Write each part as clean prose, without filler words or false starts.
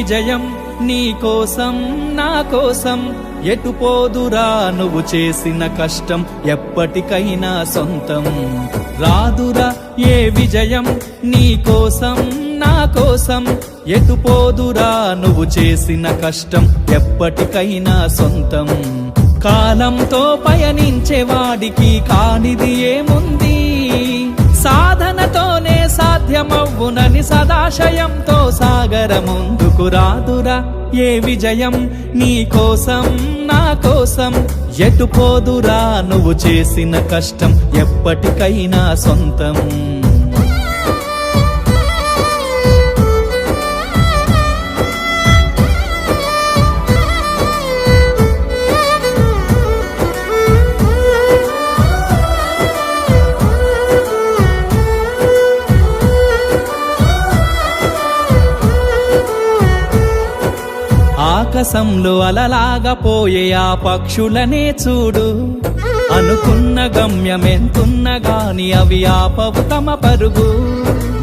విజయం నీ కోసం నా కోసం, ఎటు పోదురా నువ్వు చేసిన కష్టం ఎప్పటికైనా సొంతం. రాదురా ఏ విజయం నీ కోసం నా కోసం, ఎటు పోదురా నువ్వు చేసిన కష్టం ఎప్పటికైనా సొంతం. కాలంతో పయనించేవాడికి కానిది ఏముంది, సాధనతోనే సాధ్యమవ్వునని సదాశయంతో సాగర ముందుకు. రాదురా ఏ విజయం నీ కోసం నా కోసం, ఎటు పోదురా నువ్వు చేసిన కష్టం ఎప్పటికైనా సొంతం. ఆకాశంలో అలలాగా పోయే ఆ పక్షులనే చూడు, అనుకున్న గమ్యమెంతున్న గాని అవి ఆపవు తమ పరుగు.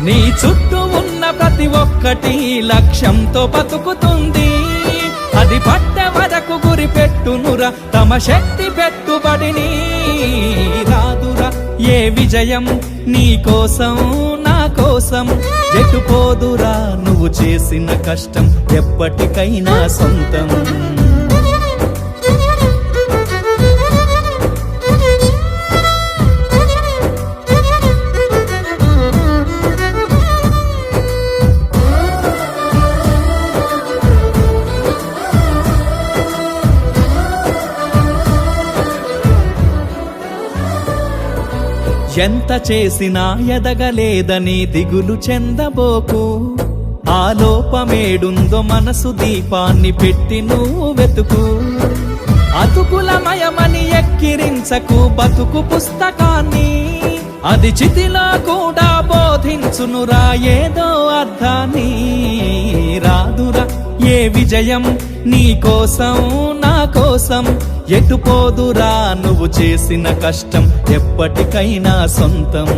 నీ చుట్టూ ఉన్న ప్రతి ఒక్కటి లక్ష్యంతో బతుకుతుంది, అది పట్టే వరకు గురి పెట్టునురా తమ శక్తి పెట్టుబడిని. రాదురా ఏ విజయం నీ కోసం నా కోసం, ఎటు పోదురా నువ్వు చేసిన కష్టం ఎప్పటికైనా సొంతం. ఎంత చేసినా ఎదగలేదని దిగులు చెందబోకు, ఆ లోపమేడుందో మనసు దీపాన్ని పెట్టి నువ్వు వెతుకు. అతుకులమయమని ఎక్కిరించకు బతుకు పుస్తకాన్ని, అది చితిలో కూడా బోధించునురా ఏదో అర్థాన్ని. రాదురా ఏ విజయం నీ కోసం నా కోసం, ఎటు పోదురా నువ్వు చేసిన కష్టం ఎప్పటికైనా సొంతం.